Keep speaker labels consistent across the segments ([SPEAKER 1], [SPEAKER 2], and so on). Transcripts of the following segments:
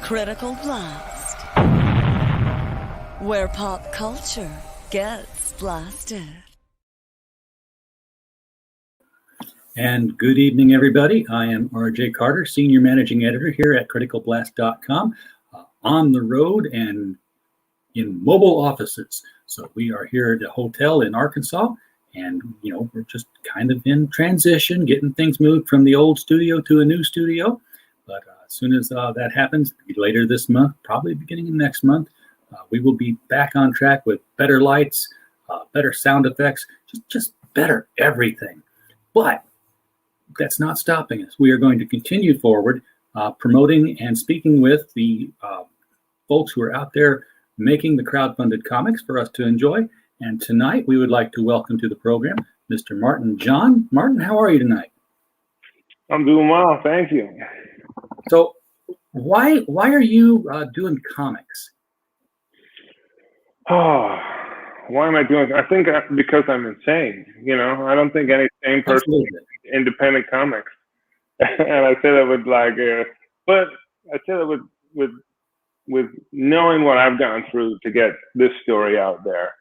[SPEAKER 1] Critical Blast, where pop culture gets blasted.
[SPEAKER 2] And good evening, everybody. I am RJ Carter, Senior Managing Editor here at criticalblast.com, on the road and in mobile offices. So we are here at a hotel in Arkansas, and we're just kind of in transition, getting things moved from the old studio to a new studio. But as soon as that happens, later this month, probably beginning of next month, we will be back on track with better lights, better sound effects, just better everything. But that's not stopping us. We are going to continue forward, promoting and speaking with the folks who are out there making the crowdfunded comics for us to enjoy. And tonight, we would like to welcome to the program Mr. Martin John. Martin, how are you tonight?
[SPEAKER 3] I'm doing well, thank you.
[SPEAKER 2] So, why are you doing comics?
[SPEAKER 3] Oh, why am I doing? I think because I'm insane. I don't think any sane person does independent comics, and I say that with but I say that with knowing what I've gone through to get this story out there.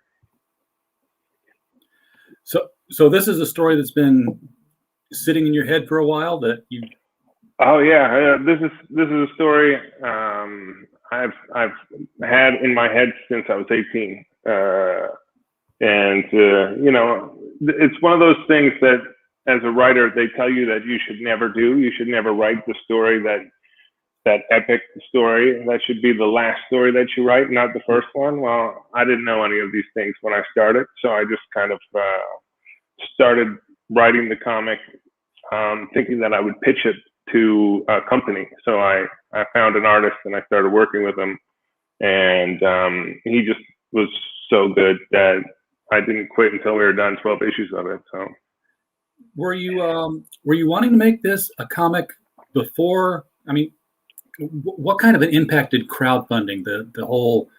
[SPEAKER 2] So this is a story that's been sitting in your head for a while that you.
[SPEAKER 3] Oh yeah, this is a story I've had in my head since I was 18, and it's one of those things that as a writer they tell you that you should never do. You should never write the story that epic story. That should be the last story that you write, not the first one. Well, I didn't know any of these things when I started, so I just kind of started writing the comic, thinking that I would pitch it to a company. So I found an artist and I started working with him, and he just was so good that I didn't quit until we were done 12 issues of it. So
[SPEAKER 2] were you wanting to make this a comic before? I mean, what kind of an impact did crowdfunding, the whole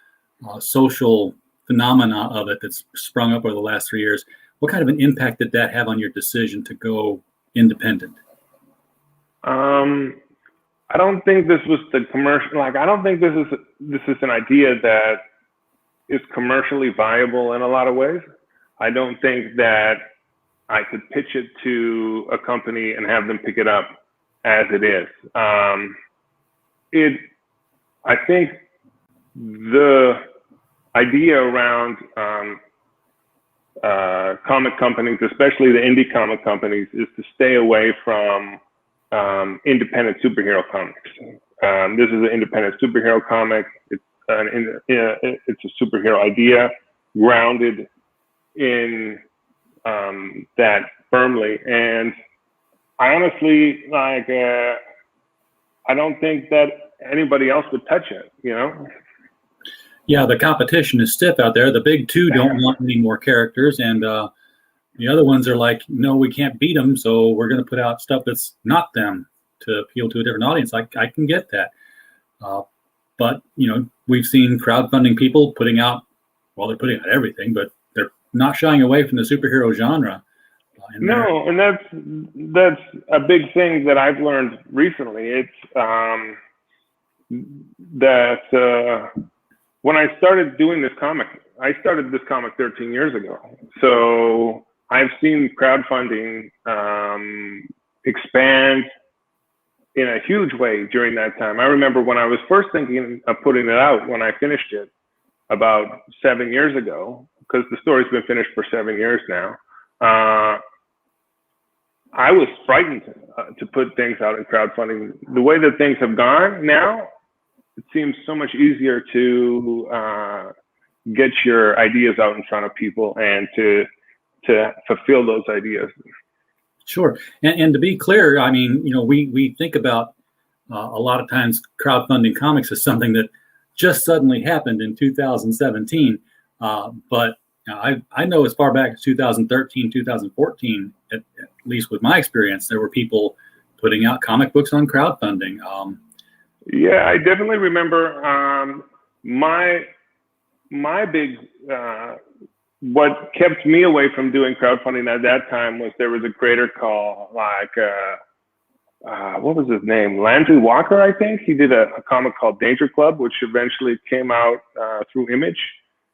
[SPEAKER 2] social phenomena of it that's sprung up over the last 3 years, what kind of an impact did that have on your decision to go independent?
[SPEAKER 3] I don't think this was the commercial. I don't think this is an idea that is commercially viable in a lot of ways. I don't think that I could pitch it to a company and have them pick it up as it is. I think the idea around comic companies, especially the indie comic companies, is to stay away from independent superhero comics. This is an independent superhero comic. It's a superhero idea grounded in that firmly. And I honestly I don't think that anybody else would touch it.
[SPEAKER 2] Yeah, the competition is stiff out there. The big two don't want any more characters, and the other ones are like, no, we can't beat them, so we're going to put out stuff that's not them to appeal to a different audience. I can get that. But, we've seen crowdfunding people putting out everything, but they're not shying away from the superhero genre.
[SPEAKER 3] No, and that's a big thing that I've learned recently. It's that when I started doing this comic, I started this comic 13 years ago. So I've seen crowdfunding expand in a huge way during that time. I remember when I was first thinking of putting it out, when I finished it about 7 years ago, because the story's been finished for 7 years now. I was frightened to put things out in crowdfunding. The way that things have gone now, it seems so much easier to get your ideas out in front of people and to fulfill those ideas.
[SPEAKER 2] Sure. And to be clear, I mean, we think about a lot of times crowdfunding comics as something that just suddenly happened in 2017. But I know as far back as 2013, 2014, at least with my experience, there were people putting out comic books on crowdfunding.
[SPEAKER 3] Yeah, I definitely remember my big what kept me away from doing crowdfunding at that time was there was a creator call what was his name? Landry Walker, I think. He did a comic called Danger Club, which eventually came out through Image.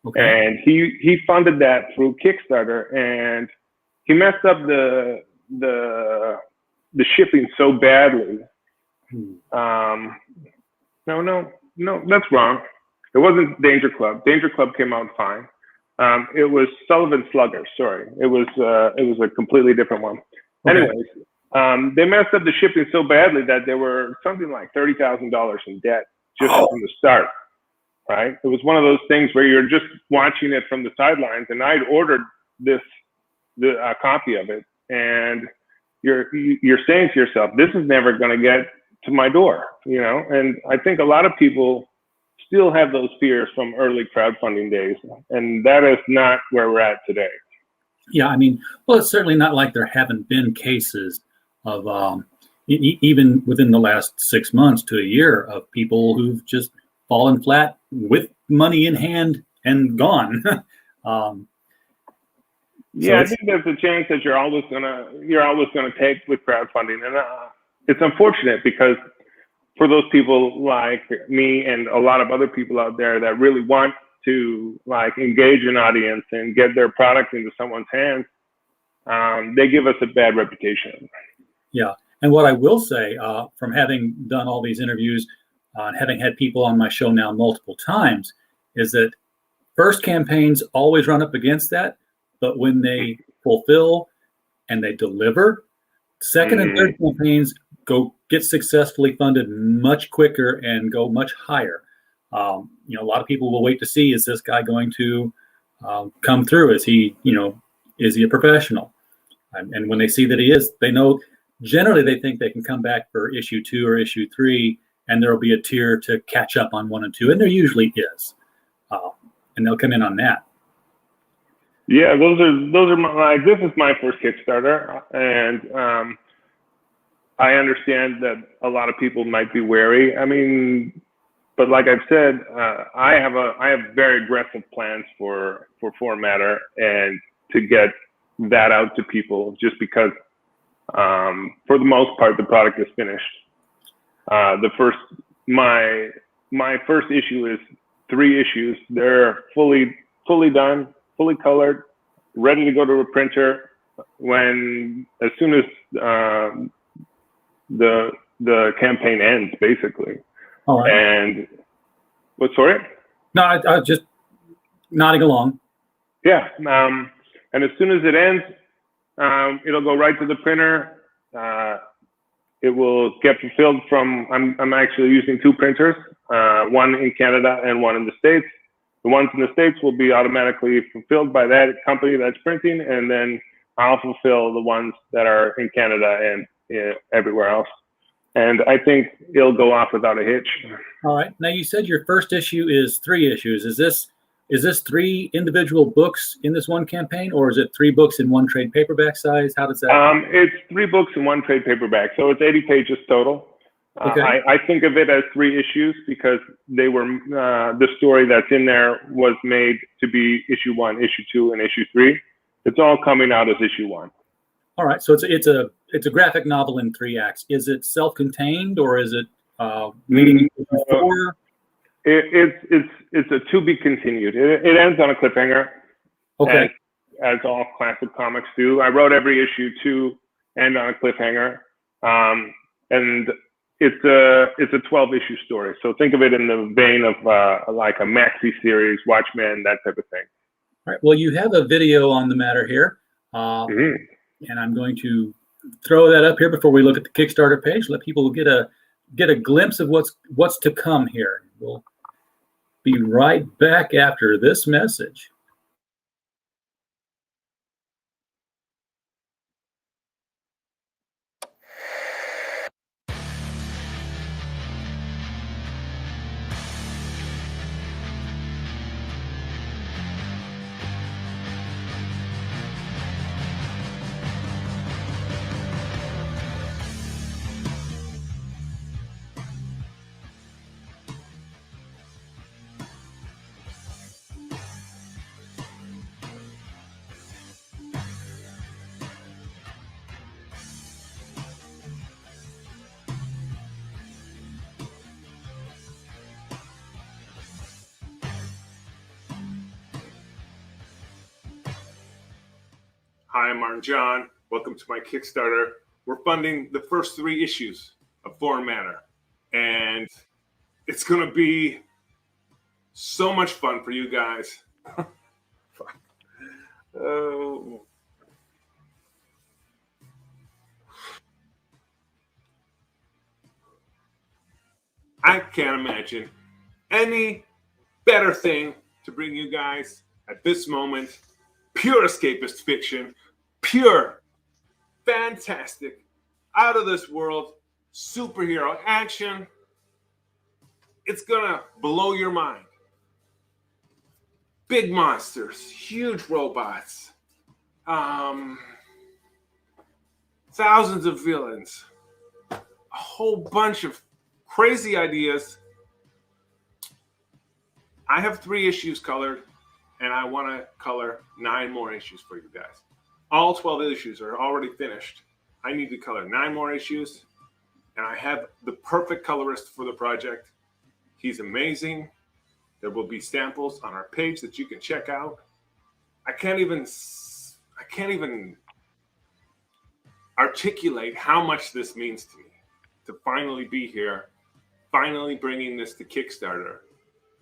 [SPEAKER 2] Okay.
[SPEAKER 3] And he funded that through Kickstarter, and he messed up the shipping so badly. No, that's wrong. It wasn't Danger Club. Danger Club came out fine. It was Sullivan Slugger. Sorry, it was a completely different one.
[SPEAKER 2] Okay.
[SPEAKER 3] Anyways, they messed up the shipping so badly that they were something like $30,000 in debt just from the start. Right? It was one of those things where you're just watching it from the sidelines, and I'd ordered the copy of it, and you're saying to yourself, this is never going to get to my door, you know? And I think a lot of people still have those fears from early crowdfunding days, and that is not where we're at today.
[SPEAKER 2] Yeah, I mean, well, it's certainly not like there haven't been cases of even within the last 6 months to a year of people who've just fallen flat with money in hand and gone.
[SPEAKER 3] Yeah, I think there's a chance that you're always gonna take with crowdfunding, and it's unfortunate because for those people like me and a lot of other people out there that really want to like engage an audience and get their product into someone's hands, they give us a bad reputation.
[SPEAKER 2] Yeah, and what I will say, from having done all these interviews, and having had people on my show now multiple times, is that first campaigns always run up against that, but when they fulfill and they deliver, second and third campaigns get successfully funded much quicker and go much higher. A lot of people will wait to see, is this guy going to come through? Is he a professional? And when they see that he is, they know, generally they think they can come back for issue 2 or issue 3, and there will be a tier to catch up on 1 and 2, and there usually is, and they'll come in on that.
[SPEAKER 3] Yeah, those are this is my first Kickstarter, and I understand that a lot of people might be wary. I mean, but like I've said, I have very aggressive plans for Formatter and to get that out to people, just because for the most part the product is finished. My first issue is 3 issues. They're fully done, fully colored, ready to go to a printer as soon as the campaign ends, basically.
[SPEAKER 2] All right.
[SPEAKER 3] And what's for it?
[SPEAKER 2] No, I was just nodding along.
[SPEAKER 3] Yeah. And as soon as it ends, it'll go right to the printer. It will get fulfilled from, I'm actually using 2 printers, one in Canada and one in the States. The ones in the States will be automatically fulfilled by that company that's printing, and then I'll fulfill the ones that are in Canada and everywhere else. And I think it'll go off without a hitch.
[SPEAKER 2] All right. Now, you said your first issue is 3 issues. Is this 3 individual books in this one campaign, or is it 3 books in 1 trade paperback size? How does that?
[SPEAKER 3] It's 3 books in 1 trade paperback, so it's 80 pages total.
[SPEAKER 2] Okay.
[SPEAKER 3] I think of it as 3 issues because they were the story that's in there was made to be issue 1, issue 2, and issue 3. It's all coming out as issue 1.
[SPEAKER 2] All right. So it's a graphic novel in 3 acts. Is it self-contained, or is it leading into 4?
[SPEAKER 3] It's a to be continued. It ends on a cliffhanger.
[SPEAKER 2] Okay.
[SPEAKER 3] As all classic comics do. I wrote every issue to end on a cliffhanger, and it's a 12-issue story. So think of it in the vein of like a maxi series, Watchmen, that type of thing.
[SPEAKER 2] All right. Well, you have a video on the matter here, and I'm going to throw that up here before we look at the Kickstarter page. Let people get a glimpse of what's to come here. We'll be right back after this message.
[SPEAKER 4] Hi, I'm Martin John. Welcome to my Kickstarter. We're funding the first 3 issues of Foreign Matter. And it's going to be so much fun for you guys. Oh. I can't imagine any better thing to bring you guys at this moment. Pure escapist fiction, pure, fantastic, out of this world superhero action. It's gonna blow your mind. Big monsters, huge robots, thousands of villains, a whole bunch of crazy ideas. I have 3 issues colored, and I want to color 9 more issues for you guys. All 12 issues are already finished. I need to color 9 more issues, and I have the perfect colorist for the project. He's amazing. There will be samples on our page that you can check out. I can't even articulate how much this means to me to finally be here, finally bringing this to Kickstarter,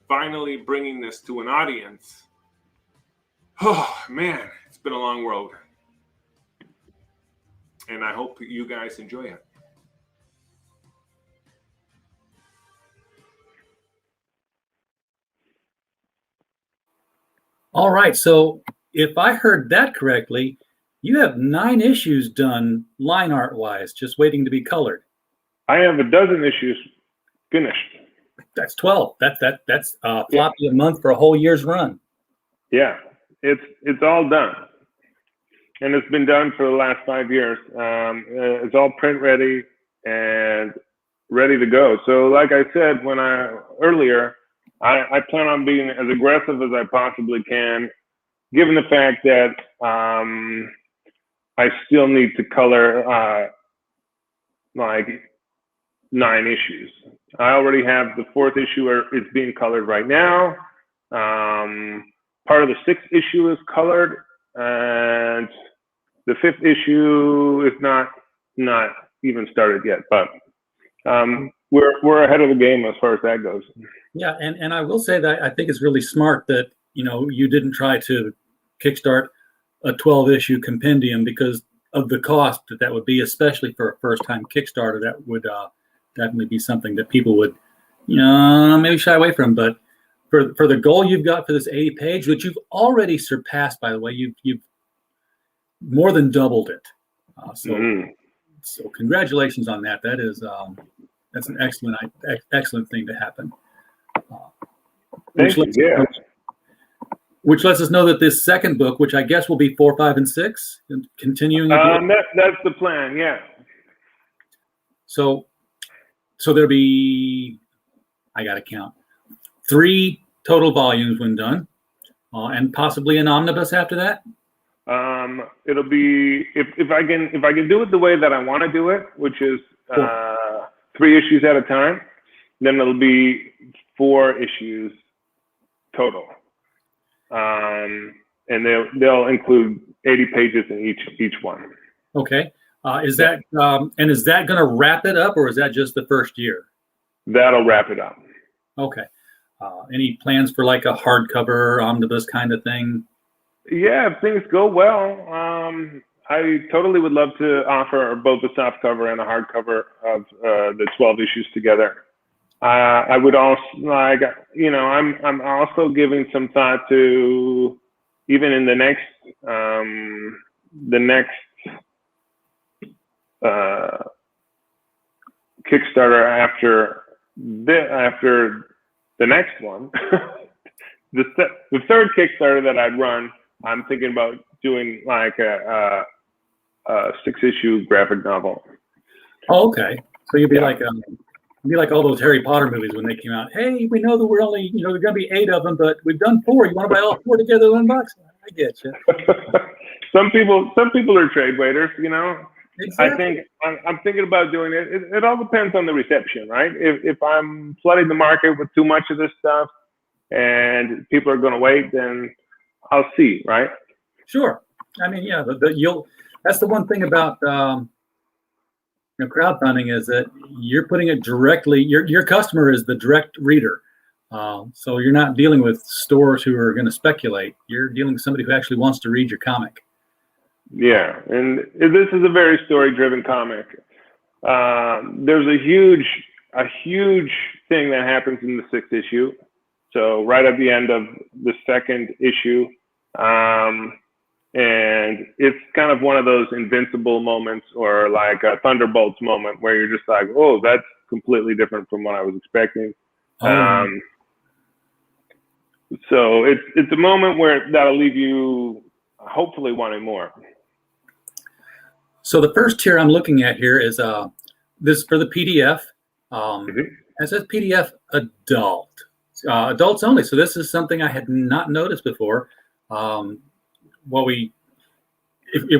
[SPEAKER 4] finally bringing this to an audience. Oh, man, it's been a long road. And I hope you guys enjoy it.
[SPEAKER 2] All right. So if I heard that correctly, you have 9 issues done line art wise, just waiting to be colored.
[SPEAKER 3] I have a dozen issues finished.
[SPEAKER 2] That's 12. That's floppy a month for a whole year's run.
[SPEAKER 3] Yeah, it's all done, and it's been done for the last 5 years. It's all print ready and ready to go. So, like I said earlier, I plan on being as aggressive as I possibly can, given the fact that I still need to color like 9 issues. I already have the 4th issue is being colored right now. Part of the 6th issue is colored, and the 5th issue is not even started yet. But we're ahead of the game as far as that goes.
[SPEAKER 2] Yeah, and I will say that I think it's really smart that you didn't try to kickstart a 12-issue compendium because of the cost that would be, especially for a first-time Kickstarter. That would definitely be something that people would, maybe shy away from. But for the goal you've got for this 80-page, which you've already surpassed, by the way, you've more than doubled it. So congratulations on that. That is that's an excellent thing to happen.
[SPEAKER 3] Thank you.
[SPEAKER 2] Which lets us know that this second book, which I guess will be 4, 5, and 6, and continuing.
[SPEAKER 3] That's the plan. Yeah.
[SPEAKER 2] So there'll be, I got to count, 3 total volumes when done, and possibly an omnibus after that.
[SPEAKER 3] It'll be if I can do it the way that I want to do it, which is 3 issues at a time, then it'll be 4 issues total, and they'll include 80 pages in each one.
[SPEAKER 2] Okay. Is that going to wrap it up, or is that just the first year?
[SPEAKER 3] That'll wrap it up.
[SPEAKER 2] Okay. Any plans for like a hardcover omnibus kind of thing?
[SPEAKER 3] Yeah, if things go well, I totally would love to offer both a soft cover and a hardcover of the 12 issues together. I would also I'm also giving some thought to, even in the next Kickstarter after the next one, the 3rd Kickstarter that I'd run, I'm thinking about doing like a 6-issue graphic novel.
[SPEAKER 2] Oh, okay. So you'd be like all those Harry Potter movies when they came out. Hey, we know that we're only, there's going to be 8 of them, but we've done 4. You want to buy all 4 together in one box? I get you.
[SPEAKER 3] Some people are trade waiters,
[SPEAKER 2] Exactly.
[SPEAKER 3] I think I'm thinking about doing it. It all depends on the reception, right? If I'm flooding the market with too much of this stuff and people are going to wait, then I'll see, right?
[SPEAKER 2] Sure. I mean, yeah, that's the one thing about crowdfunding is that you're putting it directly. Your customer is the direct reader, so you're not dealing with stores who are going to speculate. You're dealing with somebody who actually wants to read your comic.
[SPEAKER 3] Yeah, and this is a very story-driven comic. There's a huge thing that happens in the 6th issue. So right at the end of the 2nd issue, and it's kind of one of those invincible moments or like a Thunderbolts moment where you're just like, oh, that's completely different from what I was expecting.
[SPEAKER 2] Oh.
[SPEAKER 3] So it's a moment where that'll leave you hopefully wanting more.
[SPEAKER 2] So the first tier I'm looking at here is this for the PDF. It says PDF adult, adults only. So this is something I had not noticed before. If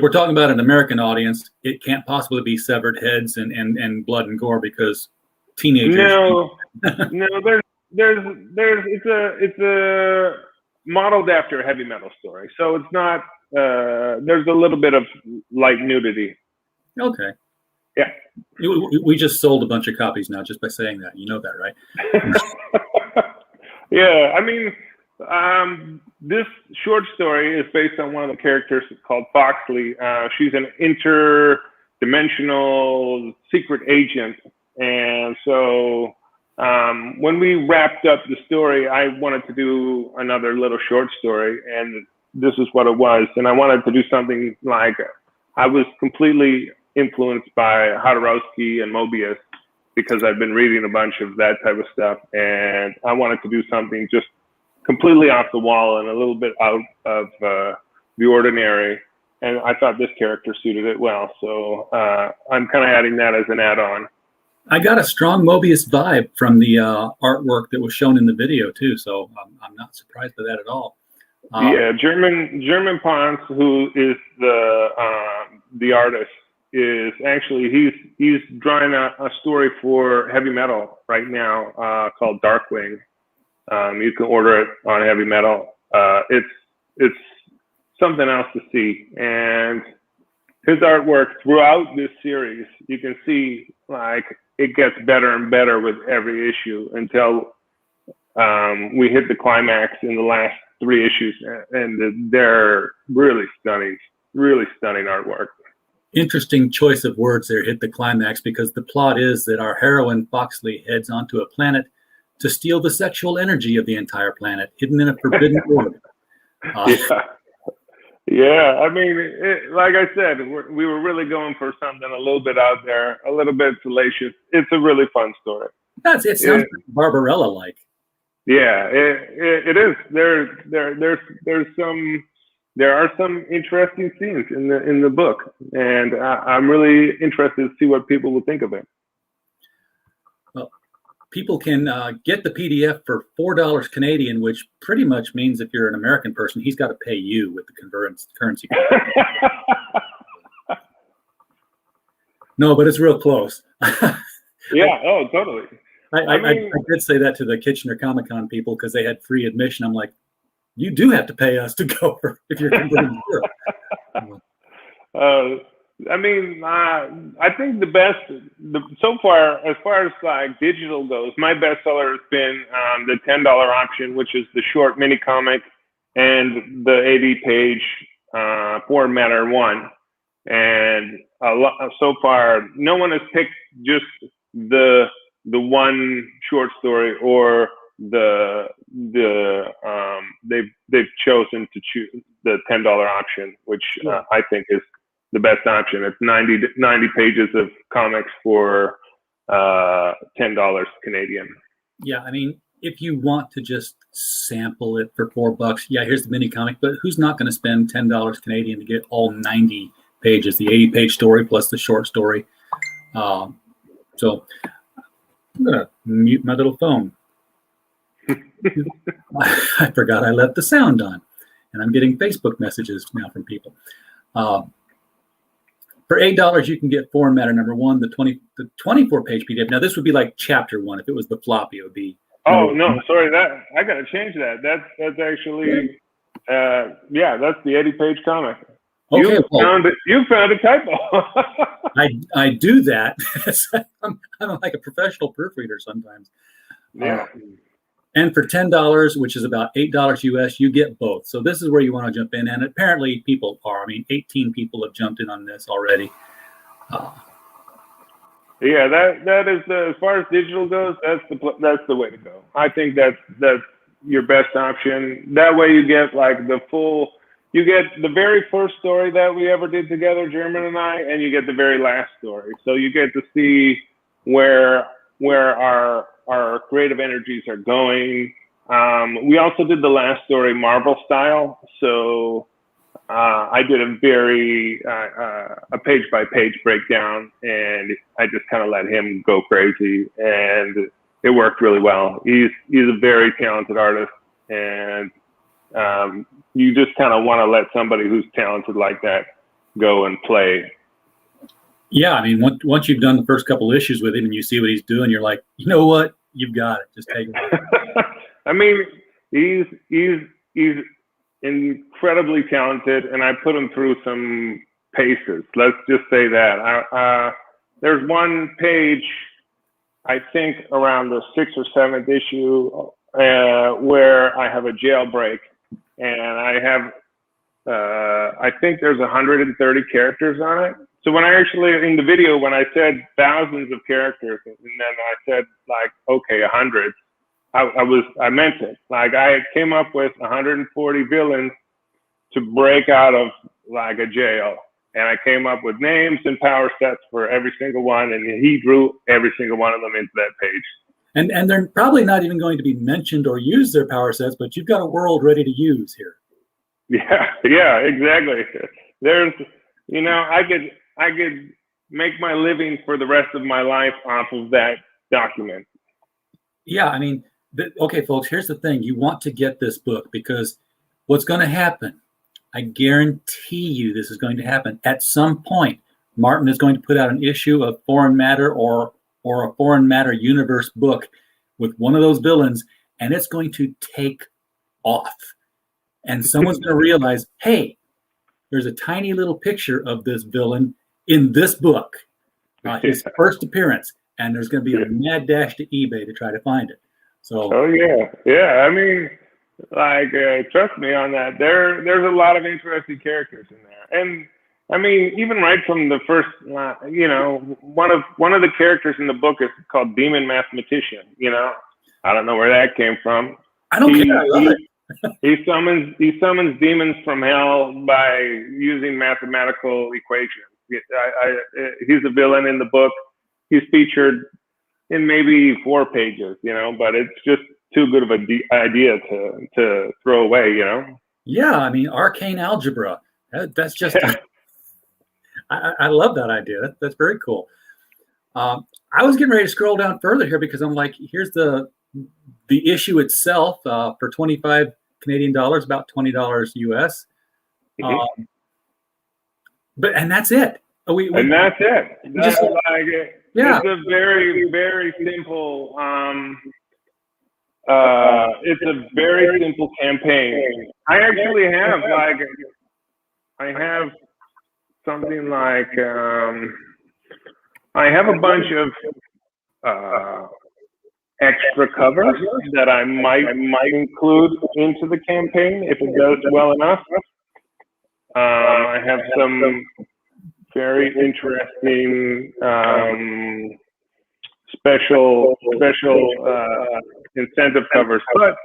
[SPEAKER 2] we're talking about an American audience, it can't possibly be severed heads and blood and gore because teenagers.
[SPEAKER 3] No, it's a modeled after a heavy metal story, so it's not. There's a little bit of light nudity.
[SPEAKER 2] Okay.
[SPEAKER 3] Yeah.
[SPEAKER 2] We just sold a bunch of copies now just by saying that. You know that, right?
[SPEAKER 3] Yeah, I mean, this short story is based on one of the characters called Foxley. She's an interdimensional secret agent. And so when we wrapped up the story, I wanted to do another little short story, and this is what it was. And I wanted to do something like, I was completely influenced by Jodorowsky and Mobius because I've been reading a bunch of that type of stuff. And I wanted to do something just completely off the wall and a little bit out of the ordinary. And I thought this character suited it well. So I'm kind of adding that as an add-on.
[SPEAKER 2] I got a strong Mobius vibe from the artwork that was shown in the video too. So I'm not surprised by that at all.
[SPEAKER 3] Yeah, German Ponce, who is the artist, is actually he's drawing a story for heavy metal right now called Darkwing. You can order it on Heavy Metal. It's something else to see, and his artwork throughout this series, you can see like it gets better and better with every issue until we hit the climax in the last 3 issues, and they're really stunning artwork.
[SPEAKER 2] Interesting choice of words there, hit the climax, because the plot is that our heroine Foxley heads onto a planet to steal the sexual energy of the entire planet, hidden in a forbidden orb.
[SPEAKER 3] Yeah. I mean, like I said, we were really going for something a little bit out there, a little bit salacious. It's a really fun story.
[SPEAKER 2] It sounds Barbarella-like.
[SPEAKER 3] Yeah, it is. There are some interesting scenes in the book, and I'm really interested to see what people will think of it.
[SPEAKER 2] Well, people can get the PDF for $4 Canadian, which pretty much means if you're an American person, he's got to pay you with the currency. No, but it's real close.
[SPEAKER 3] Yeah. Oh, totally.
[SPEAKER 2] I did say that to the Kitchener Comic-Con people because they had free admission. I'm like, you do have to pay us to go if you're converting to Europe.
[SPEAKER 3] I mean, I think so far, as far as like digital goes, my bestseller has been the $10 option, which is the short mini comic and the 80-page form matter one. And so far, no one has picked just the one short story or they've chosen to choose the $10 option, which I think is the best option. It's 90 pages of comics for $10 Canadian.
[SPEAKER 2] Yeah, I mean, if you want to just sample it for $4, yeah, here's the mini comic. But who's not going to spend $10 Canadian to get all 90 pages, the 80-page story plus the short story? So I'm going to mute my little phone. I forgot I left the sound on, and I'm getting Facebook messages now from people. For $8, you can get form matter number one, the 24-page PDF. Now, this would be like chapter one. If it was the floppy, it would be.
[SPEAKER 3] Oh no, sorry, that I gotta change that. That's actually, that's the 80-page comic.
[SPEAKER 2] Okay,
[SPEAKER 3] You found a typo.
[SPEAKER 2] I do that. I'm like a professional proofreader sometimes.
[SPEAKER 3] Yeah.
[SPEAKER 2] And for $10, which is about $8 US, you get both. So this is where you want to jump in. And apparently people are. I mean, 18 people have jumped in on this already.
[SPEAKER 3] Yeah, that is as far as digital goes. That's the way to go. I think that's your best option. That way you get like you get the very first story that we ever did together, German and I, and you get the very last story. So you get to see where our creative energies are going. We also did the last story Marvel style. So I did a very a page by page breakdown, and I just kind of let him go crazy, and it worked really well. He's a very talented artist, and you just kind of want to let somebody who's talented like that go and play.
[SPEAKER 2] Yeah, I mean, once you've done the first couple issues with him and you see what he's doing, you're like, you know what, you've got it. Just take it.
[SPEAKER 3] I mean, he's incredibly talented, and I put him through some paces. Let's just say that. There's one page, I think around the 6th or 7th issue, where I have a jailbreak, and I have, I think there's 130 characters on it. So when I actually, in the video, when I said thousands of characters, and then I said like, okay, 100, I meant it. Like I came up with 140 villains to break out of like a jail. And I came up with names and power sets for every single one. And he drew every single one of them into that page.
[SPEAKER 2] And they're probably not even going to be mentioned or use their power sets, but you've got a world ready to use here.
[SPEAKER 3] Yeah, exactly. There's, I could make my living for the rest of my life off of that document.
[SPEAKER 2] Yeah, I mean, okay, folks, here's the thing. You want to get this book because what's going to happen, I guarantee you this is going to happen. At some point, Martin is going to put out an issue of Foreign Matter or a Foreign Matter universe book with one of those villains, and it's going to take off. And someone's going to realize, hey, there's a tiny little picture of this villain in this book, his first appearance, and there's going to be a mad dash to eBay to try to find it. So.
[SPEAKER 3] Oh yeah. I mean, like, trust me on that. There's a lot of interesting characters in there, and I mean, even right from the first, one of the characters in the book is called Demon Mathematician. I don't know where that came from.
[SPEAKER 2] I don't care. I love it.
[SPEAKER 3] He summons demons from hell by using mathematical equations. He's a villain in the book. He's featured in maybe 4 pages, but it's just too good of an idea to throw away,
[SPEAKER 2] Yeah, I mean, arcane algebra. That's just. I love that idea. That's very cool. I was getting ready to scroll down further here because I'm like, here's the issue itself for 25 Canadian dollars, about $20 US. Mm-hmm. And that's it.
[SPEAKER 3] And that's it. That's
[SPEAKER 2] yeah.
[SPEAKER 3] It's a very, very simple. It's a very simple campaign. I actually have something like I have a bunch of extra covers that I might include into the campaign if it does well enough. I have some very interesting special incentive covers, but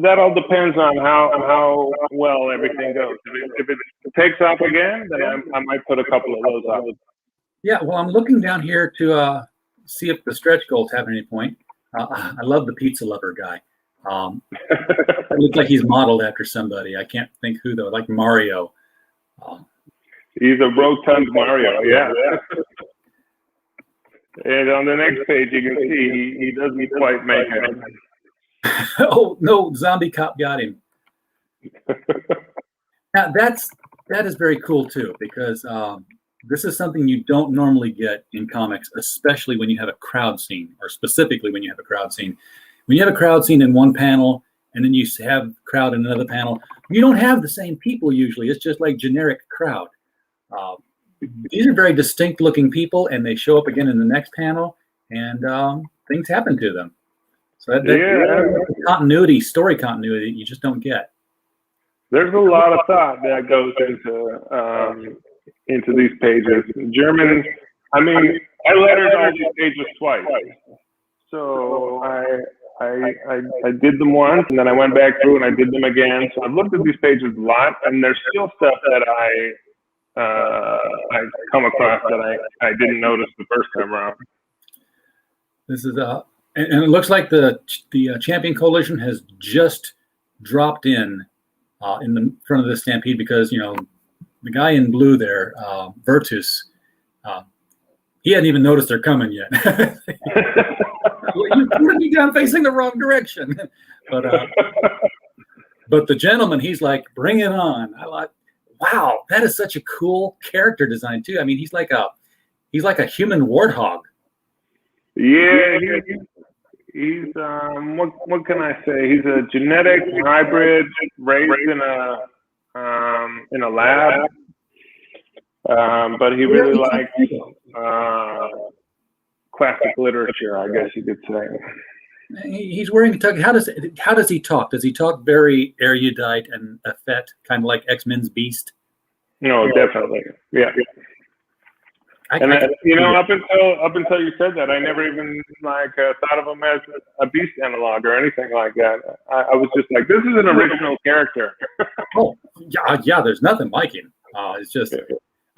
[SPEAKER 3] that all depends on how well everything goes. If it takes off again, then I might put a couple of those up.
[SPEAKER 2] Yeah, well, I'm looking down here to see if the stretch goals have any point. I love the pizza lover guy. It looks like he's modeled after somebody. I can't think who though, like Mario.
[SPEAKER 3] He's a rotund Mario, yeah. And on the next page, you can see he doesn't quite make it.
[SPEAKER 2] Oh no, Zombie Cop got him. Now that is very cool too, because this is something you don't normally get in comics, especially when you have a crowd scene, or specifically when you have a crowd scene. When you have a crowd scene in one panel and then you have crowd in another panel. You don't have the same people usually. It's just like generic crowd. These are very distinct looking people, and they show up again in the next panel, and things happen to them. So that continuity, story continuity, you just don't get.
[SPEAKER 3] There's a lot of thought that goes into these pages. German, I mean, I lettered all these pages twice. So I did them once, and then I went back through and I did them again. So I've looked at these pages a lot, and there's still stuff that I come across that I didn't notice the first time around.
[SPEAKER 2] This is and it looks like the Champion Coalition has just dropped in the front of the Stampede, because the guy in blue there, Virtus, he hadn't even noticed they're coming yet. You put me down facing the wrong direction. But the gentleman, he's like, bring it on. I like, wow, that is such a cool character design too. I mean, he's like a human warthog.
[SPEAKER 3] Yeah, he's what can I say? He's a genetic hybrid raised in a lab, but he really likes classic literature, I guess you could say.
[SPEAKER 2] He's wearing a tux. How does he talk? Does he talk very erudite and effete, kind of like X-Men's Beast?
[SPEAKER 3] No, definitely, yeah. Up until you said that, I never even thought of him as a Beast analog or anything like that. I was just like, this is an original character.
[SPEAKER 2] Oh, yeah. There's nothing like him. It's just,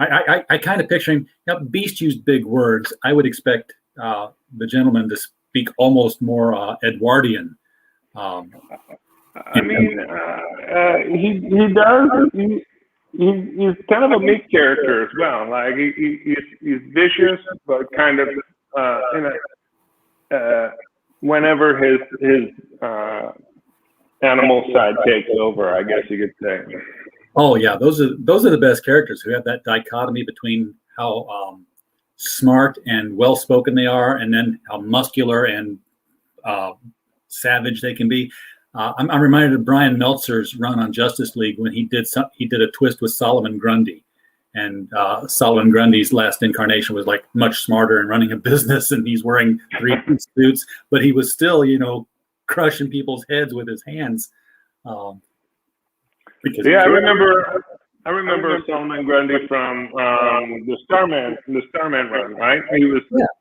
[SPEAKER 2] I kind of picture him. Beast used big words. I would expect the gentleman to speak almost more Edwardian.
[SPEAKER 3] He does. He's kind of a meek character as well. Like he's vicious, but kind of whenever his animal side takes over, I guess you could say.
[SPEAKER 2] Oh yeah, those are the best characters, who have that dichotomy between how smart and well spoken they are, and then how muscular and savage they can be. I'm reminded of Brian Meltzer's run on Justice League when he did a twist with Solomon Grundy, and Solomon Grundy's last incarnation was like much smarter and running a business, and he's wearing 3-piece suits, but he was still, crushing people's heads with his hands. I remember
[SPEAKER 3] Solomon Grundy from the Starman run, right?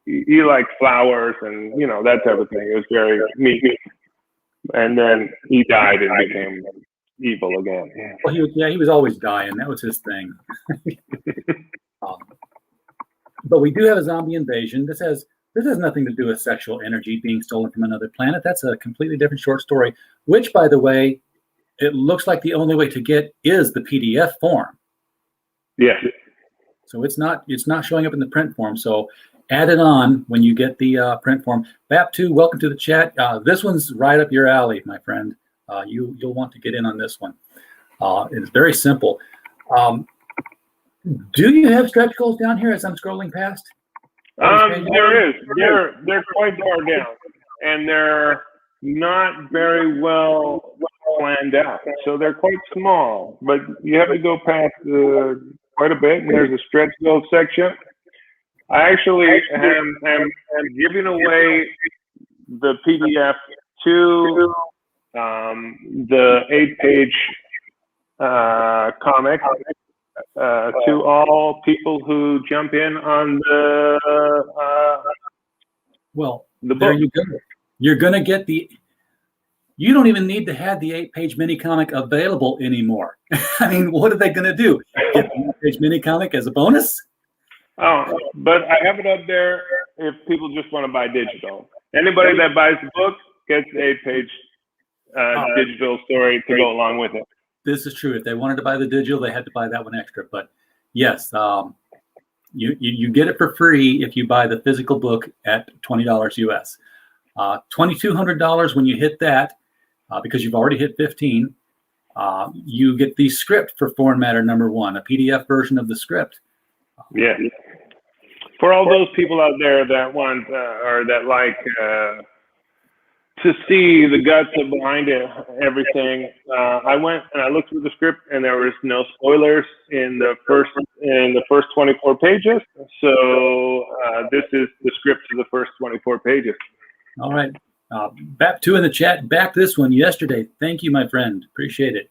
[SPEAKER 3] He liked flowers and that type of thing. It was very meek. And then he died and became evil again.
[SPEAKER 2] Well, he was always dying. That was his thing. But we do have a zombie invasion. This has nothing to do with sexual energy being stolen from another planet. That's a completely different short story, which, by the way, it looks like the only way to get is the PDF form.
[SPEAKER 3] Yes.
[SPEAKER 2] So it's not showing up in the print form. So add it on when you get the print form. BAP2, welcome to the chat. This one's right up your alley, my friend. You'll want to get in on this one. It's very simple. Do you have stretch goals down here as I'm scrolling past?
[SPEAKER 3] There is. They're quite far down, and they're not very well planned out. So they're quite small, but you have to go past quite a bit, and there's a stretch goal section. I actually am giving away the PDF to the 8-page comic to all people who jump in on the
[SPEAKER 2] there
[SPEAKER 3] book.
[SPEAKER 2] you go. You're going to get you don't even need to have the 8-page mini comic available anymore. I mean, what are they going to do? Get the 8-page mini comic as a bonus?
[SPEAKER 3] Oh, but I have it up there if people just want to buy digital. Anybody that buys the book gets the 8-page digital story to go along with it.
[SPEAKER 2] This is true. If they wanted to buy the digital, they had to buy that one extra. But yes, you get it for free if you buy the physical book at $20 US. $2,200 when you hit that, because you've already hit 15. You get the script for Foreign Matter #1, a PDF version of the script.
[SPEAKER 3] Yeah. For all those people out there that want or that like to see the guts behind it, everything, I went and I looked through the script, and there was no spoilers in the first 24 pages. So this is the script to the first 24 pages.
[SPEAKER 2] All right. BAP 2 in the chat, back this one yesterday. Thank you, my friend. Appreciate it.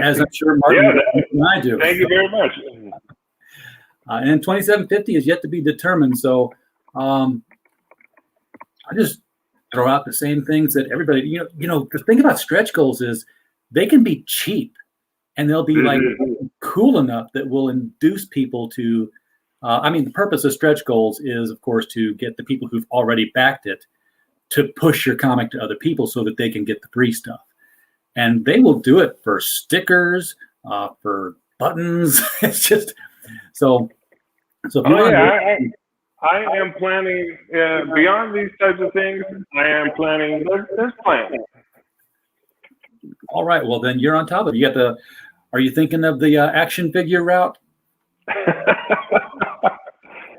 [SPEAKER 2] As I'm sure Martin and I do.
[SPEAKER 3] Thank you very much.
[SPEAKER 2] And 2750 is yet to be determined. So I just throw out the same things that everybody, the thing about stretch goals is they can be cheap, and they'll be like cool enough that will induce people to, the purpose of stretch goals is, of course, to get the people who've already backed it to push your comic to other people so that they can get the free stuff. And they will do it for stickers, for buttons. It's just so.
[SPEAKER 3] I am planning beyond these types of things. I am planning. There's plans.
[SPEAKER 2] All right. Well, then you're on top of it. You got the. Are you thinking of the action figure route?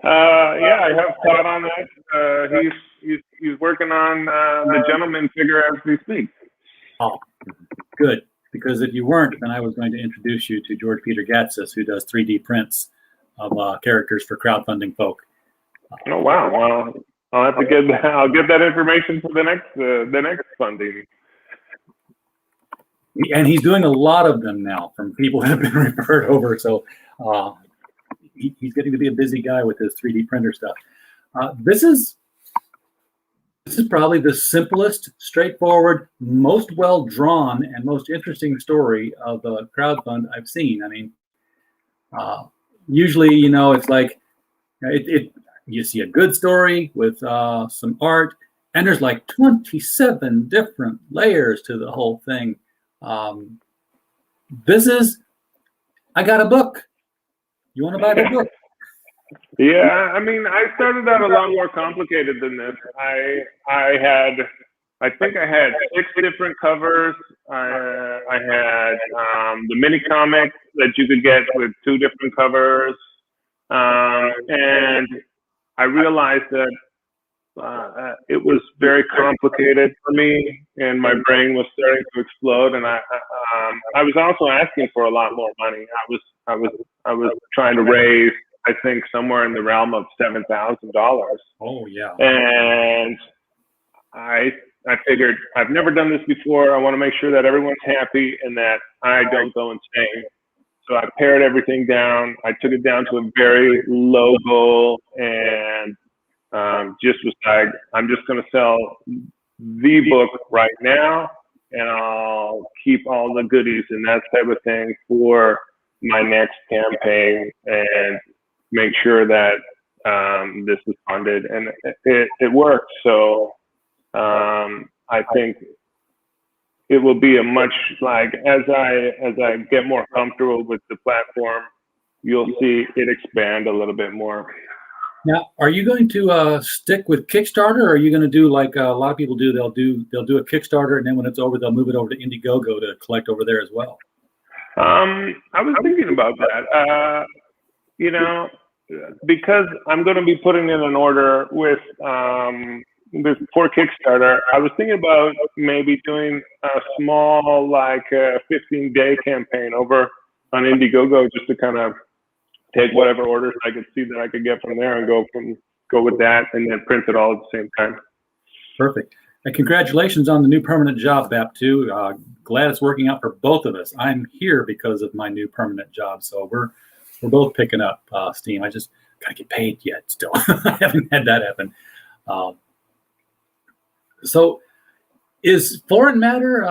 [SPEAKER 3] I have thought on that. He's working on the gentleman figure as we speak.
[SPEAKER 2] Oh, good. Because if you weren't, then I was going to introduce you to George Peter Gatsis, who does 3D prints of characters for crowdfunding folk.
[SPEAKER 3] Oh wow! Well, I'll have to get that. I'll get that information for the next funding.
[SPEAKER 2] And he's doing a lot of them now from people who have been referred over. So he's getting to be a busy guy with his 3D printer stuff. This is probably the simplest, straightforward, most well drawn, and most interesting story of a crowdfund I've seen. I mean, usually, it's like you see a good story with some art, and there's like 27 different layers to the whole thing. I got a book. You want to buy the book?
[SPEAKER 3] Yeah, I started out a lot more complicated than this. I think I had 6 different covers. I had the mini comic that you could get with 2 different covers, and I realized that it was very complicated for me, and my brain was starting to explode. And I was also asking for a lot more money. I was trying to raise, I think, somewhere in the realm of $7,000.
[SPEAKER 2] Oh yeah.
[SPEAKER 3] And I figured I've never done this before. I want to make sure that everyone's happy and that I don't go insane. So I pared everything down. I took it down to a very low goal, and just was like, I'm just going to sell the book right now, and I'll keep all the goodies and that type of thing for my next campaign, and make sure that this is funded. And it worked. So I think it will be a much, like, as I get more comfortable with the platform, you'll see it expand a little bit more.
[SPEAKER 2] Now, are you going to stick with Kickstarter, or are you going to do like a lot of people do? They'll do a Kickstarter, and then when it's over, they'll move it over to Indiegogo to collect over there as well.
[SPEAKER 3] I was thinking about that. Because I'm going to be putting in an order with for Kickstarter, I was thinking about maybe doing a small, like, 15-day campaign over on Indiegogo, just to kind of take whatever orders I could see that I could get from there and go with that, and then print it all at the same time.
[SPEAKER 2] Perfect. And congratulations on the new permanent job, BAP2. Glad it's working out for both of us. I'm here because of my new permanent job, so we're both picking up steam. I just gotta get paid yet still. I haven't had that happen. So is Foreign Matter,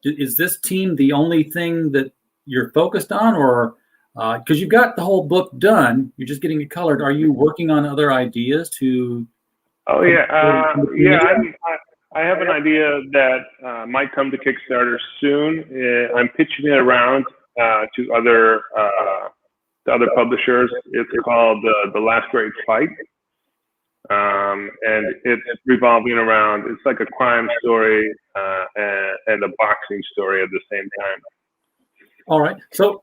[SPEAKER 2] is this team the only thing that you're focused on, or because you've got the whole book done, you're just getting it colored? Are you working on other ideas to?
[SPEAKER 3] Oh yeah, I have an idea that might come to Kickstarter soon. I'm pitching it around to other publishers. It's called The Last Great Fight, and it's revolving around. It's like a crime story and a boxing story at the same time.
[SPEAKER 2] All right, so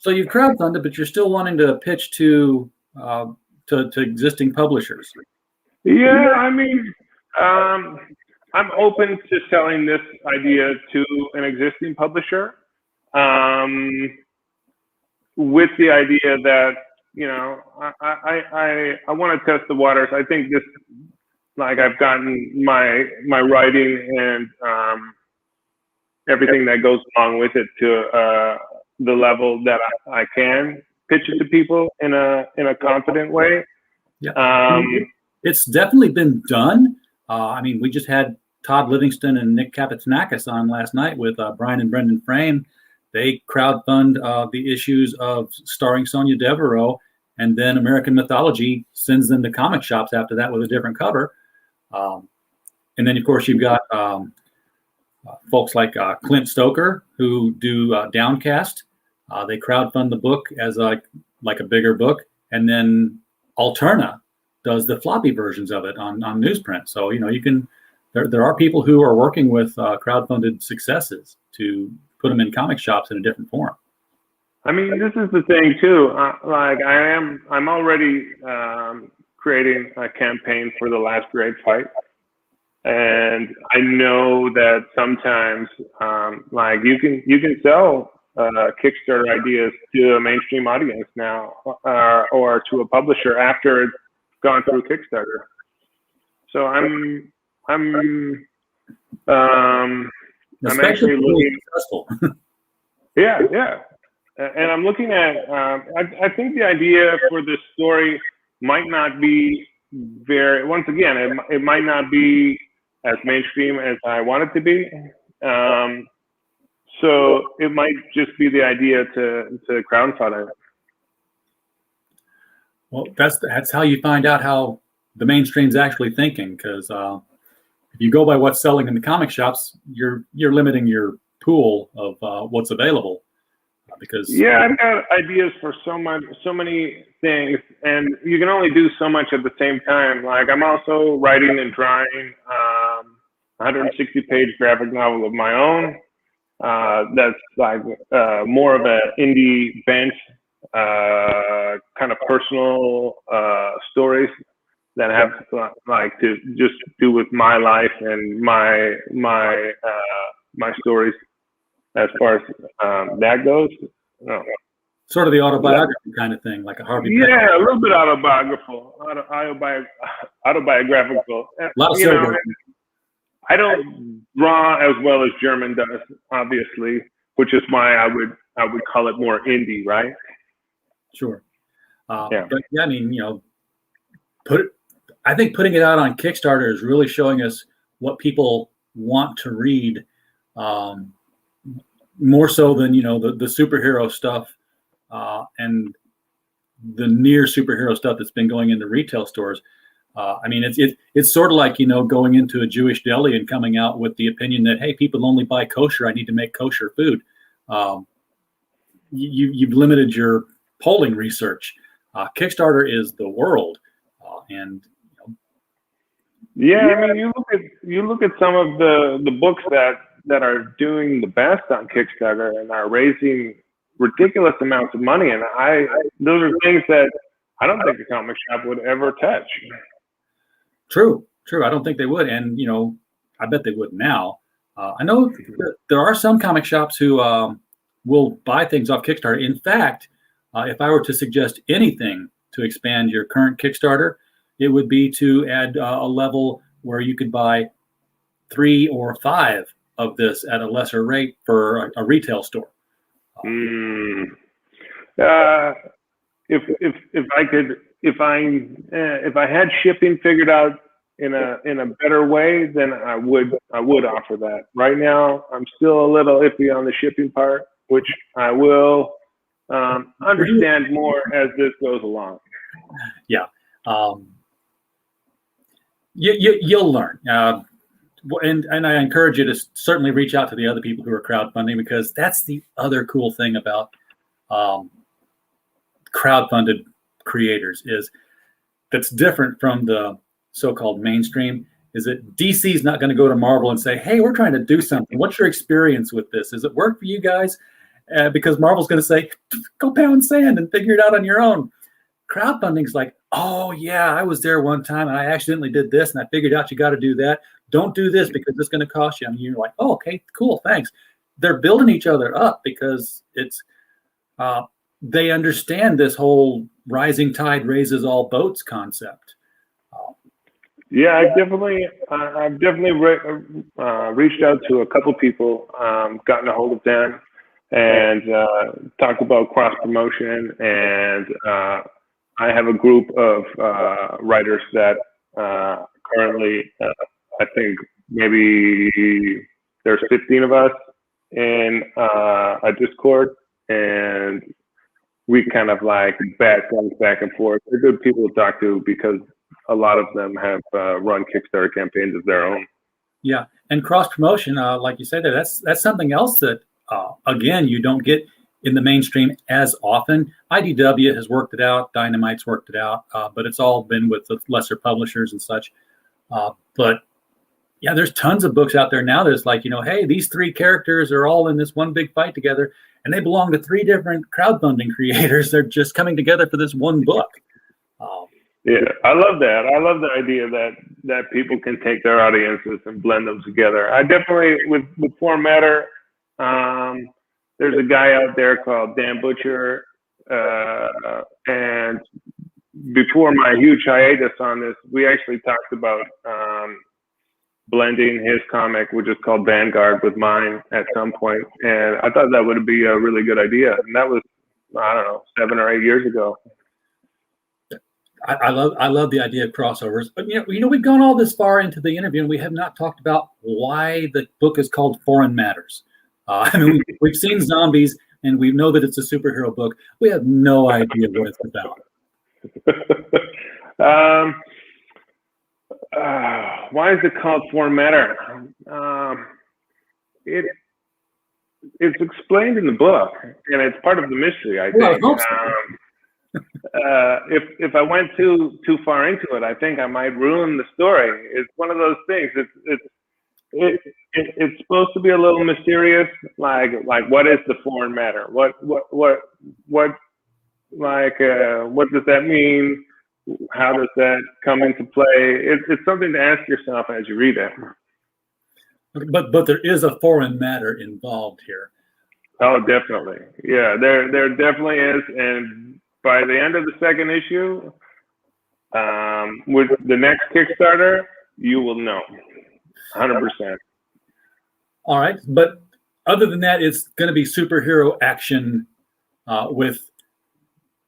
[SPEAKER 2] you've crowdfunded, but you're still wanting to pitch to existing publishers.
[SPEAKER 3] Yeah, I'm open to selling this idea to an existing publisher, with the idea that, you know, I want to test the waters. I think this, like, I've gotten my writing and everything that goes along with it to the level that I can pitch it to people in a confident way.
[SPEAKER 2] Yeah, it's definitely been done. I mean, we just had Todd Livingston and Nick Kapitsanakis on last night with Brian and Brendan Frame. They crowdfund the issues of starring Sonia Devereaux, and then American Mythology sends them to comic shops after that with a different cover. And then, of course, you've got folks like Clint Stoker, who do Downcast. They crowdfund the book as like a bigger book, and then Alterna does the floppy versions of it on newsprint. So, you know, you can. There are people who are working with crowdfunded successes to put them in comic shops in a different form.
[SPEAKER 3] I mean, this is the thing too. Like, I'm already creating a campaign for The Last Great Fight, and I know that sometimes, like, you can sell Kickstarter ideas to a mainstream audience now, or to a publisher after it's gone through Kickstarter. So I'm actually looking. Yeah. And I'm looking at, I think the idea for this story might not be once again, it might not be as mainstream as I want it to be. So it might just be the idea to crowdfund it.
[SPEAKER 2] Well, that's how you find out how the mainstream's actually thinking, because if you go by what's selling in the comic shops, you're limiting your pool of what's available. Because
[SPEAKER 3] I've got ideas for so many things, and you can only do so much at the same time. Like, I'm also writing and drawing 160-page graphic novel of my own. That's like more of an indie bent, kind of personal stories that have like to just do with my life and my stories. As far as that goes, no.
[SPEAKER 2] Sort of the autobiography kind of thing, like a Harvey.
[SPEAKER 3] Yeah, a little bit autobiographical. A lot of
[SPEAKER 2] silver.
[SPEAKER 3] I don't draw as well as German does, obviously, which is why I would call it more indie, right?
[SPEAKER 2] Sure. But yeah, I mean, you know, I think putting it out on Kickstarter is really showing us what people want to read. More so than, you know, the superhero stuff and the near superhero stuff that's been going into retail stores. I mean, it's sort of like, you know, going into a Jewish deli and coming out with the opinion that, hey, people only buy kosher. I need to make kosher food. You've limited your polling research. Kickstarter is the world, and
[SPEAKER 3] I mean, you look at some of the books that are doing the best on Kickstarter and are raising ridiculous amounts of money. And those are things that I don't think a comic shop would ever touch.
[SPEAKER 2] True. I don't think they would. And, you know, I bet they would now. I know there are some comic shops who will buy things off Kickstarter. In fact, if I were to suggest anything to expand your current Kickstarter, it would be to add a level where you could buy 3 or 5 of this at a lesser rate for a retail store.
[SPEAKER 3] If I had shipping figured out in a better way, then I would offer that. Right now, I'm still a little iffy on the shipping part, which I will understand more as this goes along.
[SPEAKER 2] Yeah, you'll learn. And I encourage you to certainly reach out to the other people who are crowdfunding, because that's the other cool thing about crowdfunded creators that's different from the so-called mainstream, is that DC's not going to go to Marvel and say, hey, we're trying to do something. What's your experience with this? Does it work for you guys? Because Marvel's going to say, go pound sand and figure it out on your own. Crowdfunding's like, oh yeah, I was there one time and I accidentally did this and I figured out you got to do that. Don't do this because it's going to cost you. And you're like, oh, okay, cool, thanks. They're building each other up because it's they understand this whole rising tide raises all boats concept.
[SPEAKER 3] Yeah, I've definitely reached out to a couple people, gotten a hold of them, and talked about cross promotion. And I have a group of writers that currently, I think maybe there's 15 of us in a Discord, and we kind of like bat guns back and forth. They're good people to talk to because a lot of them have run Kickstarter campaigns of their own.
[SPEAKER 2] Yeah, and cross promotion, like you said, that's something else that again you don't get in the mainstream as often. IDW has worked it out, Dynamite's worked it out, but it's all been with the lesser publishers and such. But yeah, there's tons of books out there now that's like, hey, these 3 characters are all in this one big fight together, and they belong to 3 different crowdfunding creators. They're just coming together for this one book.
[SPEAKER 3] Yeah, I love that. I love the idea that people can take their audiences and blend them together. I definitely, with Form Matter, there's a guy out there called Dan Butcher, and before my huge hiatus on this, we actually talked about blending his comic, which is called Vanguard, with mine at some point, and I thought that would be a really good idea. And that was, I don't know, 7 or 8 years ago.
[SPEAKER 2] I love the idea of crossovers, but we've gone all this far into the interview and we have not talked about why the book is called Foreign Matters. I mean, we've seen zombies and we know that it's a superhero book. We have no idea what it's about.
[SPEAKER 3] Why is it called Foreign Matter? It's explained in the book, and it's part of the mystery, I think.
[SPEAKER 2] Well, I hope so.
[SPEAKER 3] If I went too far into it, I think I might ruin the story. It's one of those things. It's supposed to be a little mysterious, like what is the foreign matter? What does that mean? How does that come into play? It's something to ask yourself as you read it.
[SPEAKER 2] But there is a foreign matter involved here.
[SPEAKER 3] Oh, definitely. Yeah, there definitely is, and by the end of the second issue, with the next Kickstarter, you will know, 100%.
[SPEAKER 2] All right, but other than that, it's going to be superhero action with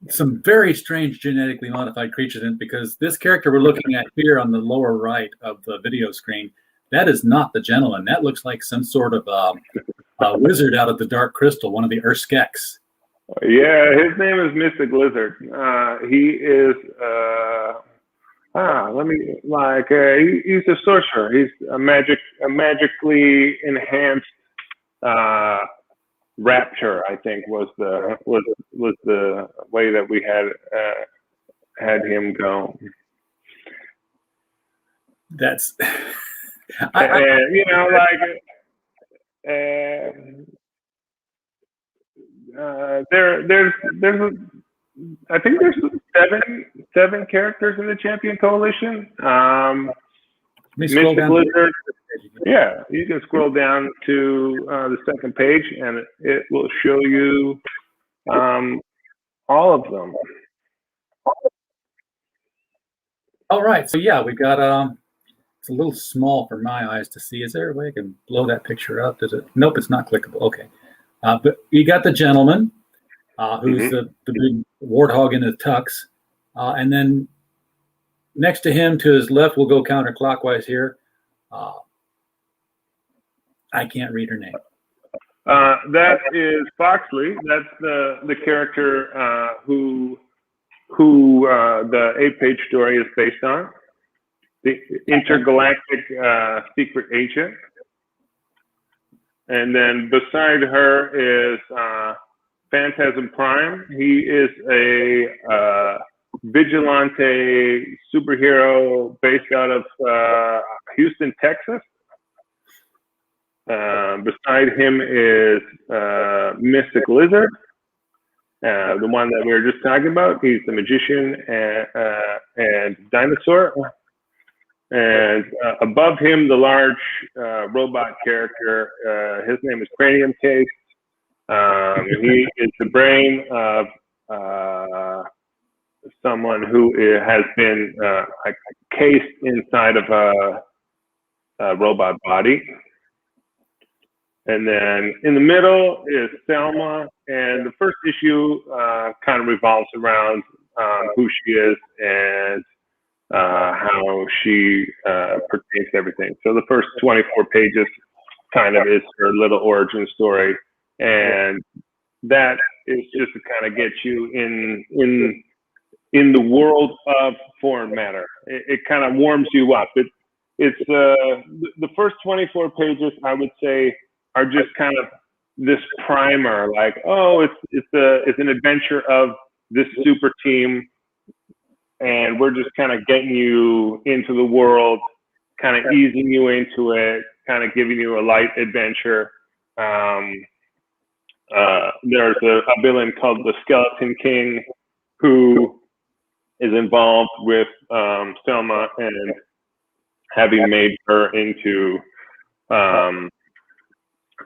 [SPEAKER 2] some very strange genetically modified creatures in it, because this character we're looking at here on the lower right of the video screen, that is not the gentleman. That looks like some sort of a wizard out of the Dark Crystal, one of the Urskeks.
[SPEAKER 3] Yeah, his name is Mystic Lizard. He is he's a sorcerer. He's a magically enhanced rapture, I think was the way that we had him go.
[SPEAKER 2] That's
[SPEAKER 3] I think there's seven characters in the Champion Coalition. Mystic Lizard. Yeah, you can scroll down to the second page, and it will show you all of them.
[SPEAKER 2] All right, so yeah, we got it's a little small for my eyes to see. Is there a way I can blow that picture up? Does it? Nope, it's not clickable. Okay, but you got the gentleman who's the big warthog in the tux, and then next to him, to his left, we'll go counterclockwise here. I can't read her name.
[SPEAKER 3] That is Foxley. That's the character who the 8-page story is based on. The intergalactic secret agent. And then beside her is Phantasm Prime. He is a vigilante superhero based out of Houston, Texas. Beside him is Mystic Lizard, the one that we were just talking about. He's the magician and dinosaur. And above him, the large robot character, his name is Cranium Case. He is the brain of someone who has been cased inside of a robot body. And then in the middle is Selma, and the first issue kind of revolves around who she is and how she pertains to everything. So the first 24 pages kind of is her little origin story, and that is just to kind of get you in the world of foreign matter. It kind of warms you up. It's the first 24 pages, I would say, are just kind of this primer, like, oh, it's an adventure of this super team, and we're just kind of getting you into the world, kind of easing you into it, kind of giving you a light adventure. There's a villain called the Skeleton King who is involved with Selma and having made her into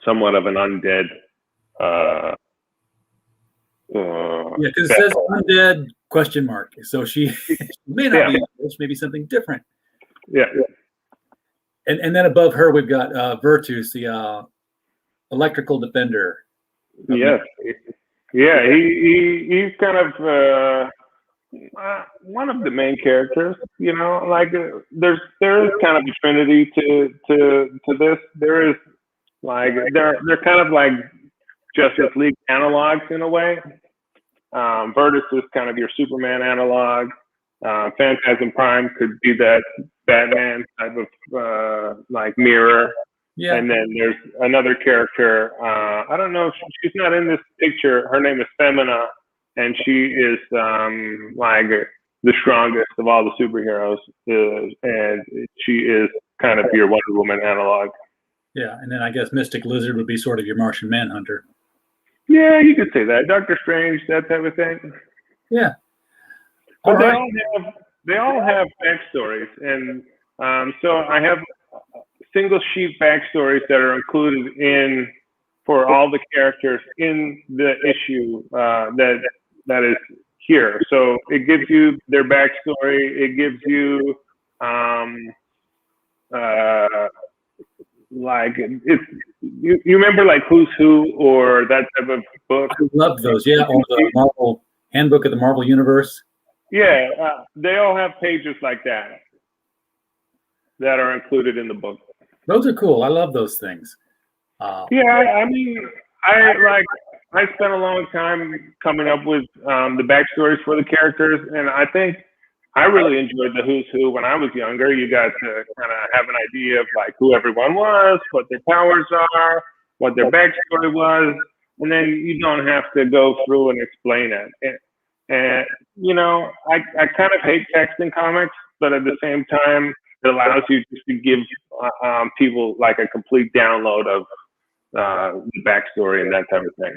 [SPEAKER 3] somewhat of an undead.
[SPEAKER 2] Yeah, because it says undead ? So she may not be, maybe something different.
[SPEAKER 3] Yeah.
[SPEAKER 2] And then above her, we've got Virtus, the electrical defender.
[SPEAKER 3] Yes. Yeah, he's kind of one of the main characters. You know, like there is kind of a trinity to this. There is like they're kind of like Justice League analogs in a way. Virtus is kind of your Superman analog. Phantasm Prime could be that Batman type of like mirror. Yeah. And then there's another character. I don't know if she's not in this picture. Her name is Femina, and she is like the strongest of all the superheroes. And she is kind of your Wonder Woman analog.
[SPEAKER 2] Yeah, and then I guess Mystic Lizard would be sort of your Martian Manhunter.
[SPEAKER 3] Yeah, you could say that. Doctor Strange, that type of thing.
[SPEAKER 2] Yeah.
[SPEAKER 3] But they all have backstories, and so I have single sheet backstories that are included in for all the characters in the issue that is here. So it gives you their backstory. It gives you like it's you remember like Who's Who or that type of book.
[SPEAKER 2] I love those. Yeah, or the Marvel Handbook of the Marvel Universe.
[SPEAKER 3] Yeah, they all have pages like that are included in the book.
[SPEAKER 2] Those are cool. I love those things.
[SPEAKER 3] Yeah, I mean, I spent a long time coming up with the backstories for the characters, and I think I really enjoyed the Who's Who when I was younger. You got to kind of have an idea of like who everyone was, what their powers are, what their backstory was, and then you don't have to go through and explain it. And you know, I kind of hate text in comics, but at the same time, it allows you just to give people like a complete download of the backstory and that type of thing.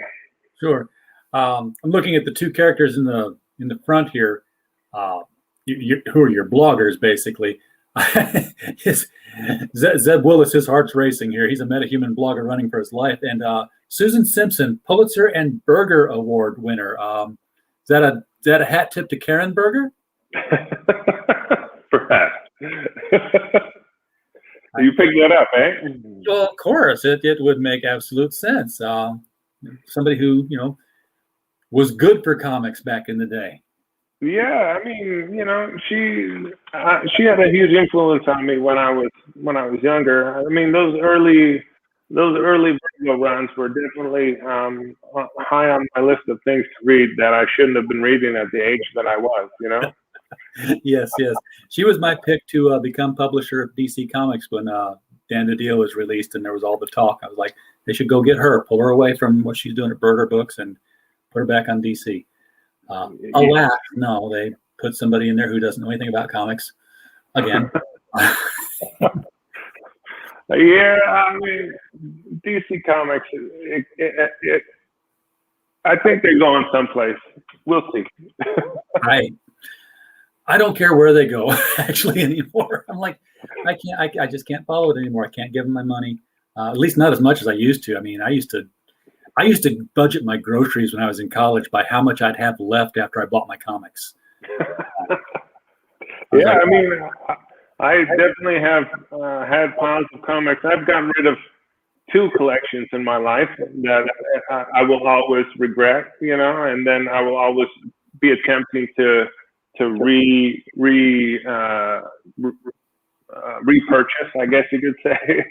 [SPEAKER 2] Sure. I'm looking at the two characters in the front here. Who are your bloggers, basically. Zeb Willis, his heart's racing here. He's a metahuman blogger running for his life. And Susan Simpson, Pulitzer and Berger Award winner. Is that a hat tip to Karen Berger?
[SPEAKER 3] Perhaps. You picked that up, eh?
[SPEAKER 2] Well, of course. It would make absolute sense. Somebody who, was good for comics back in the day.
[SPEAKER 3] Yeah, I mean, she had a huge influence on me when I was younger. I mean, those early Vertigo runs were definitely high on my list of things to read that I shouldn't have been reading at the age that I was.
[SPEAKER 2] Yes. She was my pick to become publisher of DC Comics when Dan DiDio was released, and there was all the talk. I was like, they should go get her, pull her away from what she's doing at Berger Books, and put her back on DC. Alas, no, they put somebody in there who doesn't know anything about comics again.
[SPEAKER 3] Yeah, I mean, DC Comics, I think they're going someplace. We'll see.
[SPEAKER 2] Right. I don't care where they go actually anymore. I'm like, I just can't follow it anymore. I can't give them my money, at least not as much as I used to. I mean, I used to budget my groceries when I was in college by how much I'd have left after I bought my comics.
[SPEAKER 3] Yeah, I mean, I definitely have had piles of comics. I've gotten rid of 2 collections in my life that I will always regret, and then I will always be attempting to repurchase, I guess you could say.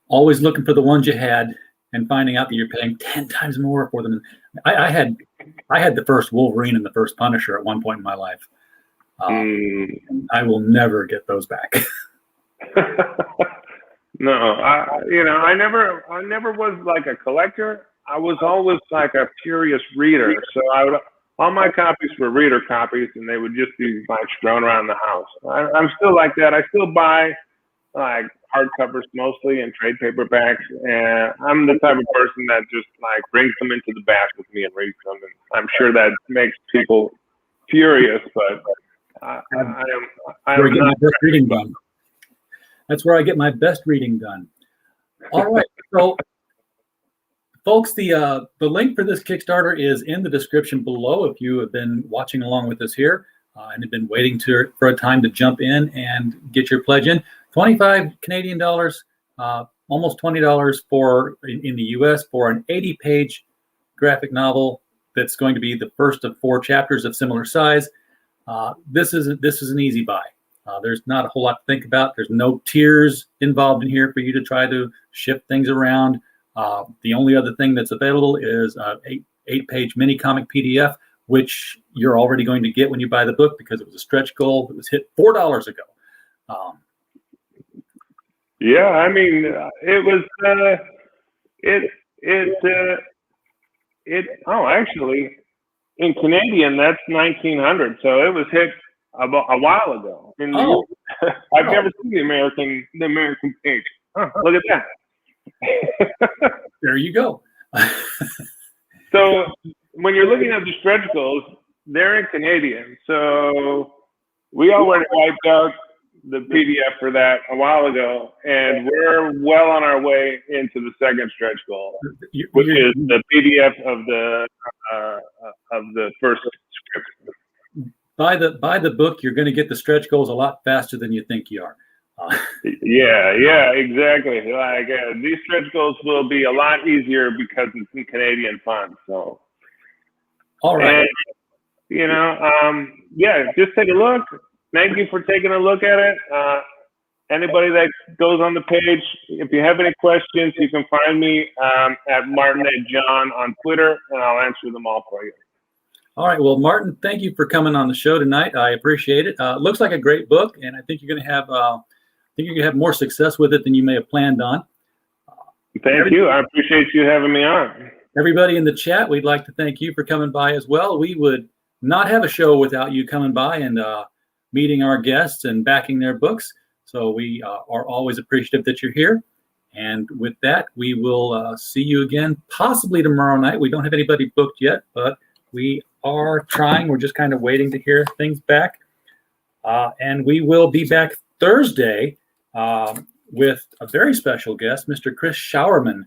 [SPEAKER 2] Always looking for the ones you had and finding out that you're paying 10 times more for them. I had the first Wolverine and the first Punisher at one point in my life. I will never get those back.
[SPEAKER 3] No, I never was like a collector. I was always like a curious reader. So all my copies were reader copies, and they would just be like thrown around the house. I'm still like that. I still buy like hardcovers mostly and trade paperbacks, and I'm the type of person that just like brings them into the bath with me and reads them. And I'm sure that makes people furious, but I am not
[SPEAKER 2] reading done. That's where I get my best reading done. All right, so folks, the link for this Kickstarter is in the description below. If you have been watching along with us here and have been waiting for a time to jump in and get your pledge in, 25 Canadian dollars, almost $20 in the US for an 80-page graphic novel that's going to be the first of 4 chapters of similar size. This is an easy buy. There's not a whole lot to think about. There's no tiers involved in here for you to try to shift things around. The only other thing that's available is an 8-page mini comic PDF, which you're already going to get when you buy the book because it was a stretch goal. It was hit $4 ago.
[SPEAKER 3] Yeah, I mean, it was actually in Canadian that's 1900, so it was hit about a while ago. I've never seen the American page. Look at that.
[SPEAKER 2] There you go.
[SPEAKER 3] So when you're looking at the stretch goals, they're in Canadian. So we already wiped out the PDF for that a while ago, and we're well on our way into the second stretch goal, which is the PDF of the first script.
[SPEAKER 2] By the book, you're going to get the stretch goals a lot faster than you think you are.
[SPEAKER 3] Yeah, exactly. Like these stretch goals will be a lot easier because it's in Canadian font. So,
[SPEAKER 2] all right,
[SPEAKER 3] and, just take a look. Thank you for taking a look at it. Anybody that goes on the page, if you have any questions, you can find me at Martin@John on Twitter, and I'll answer them all for you.
[SPEAKER 2] All right. Well, Martin, thank you for coming on the show tonight. I appreciate it. Looks like a great book, and I think you're going to have more success with it than you may have planned on.
[SPEAKER 3] Thank you. I appreciate you having me on.
[SPEAKER 2] Everybody in the chat, we'd like to thank you for coming by as well. We would not have a show without you coming by and meeting our guests and backing their books. So we are always appreciative that you're here. And with that, we will see you again, possibly tomorrow night. We don't have anybody booked yet, but we are trying. We're just kind of waiting to hear things back. And we will be back Thursday with a very special guest, Mr. Chris Showerman,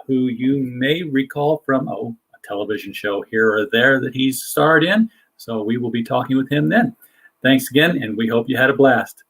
[SPEAKER 2] who you may recall from a television show here or there that he's starred in. So we will be talking with him then. Thanks again, and we hope you had a blast.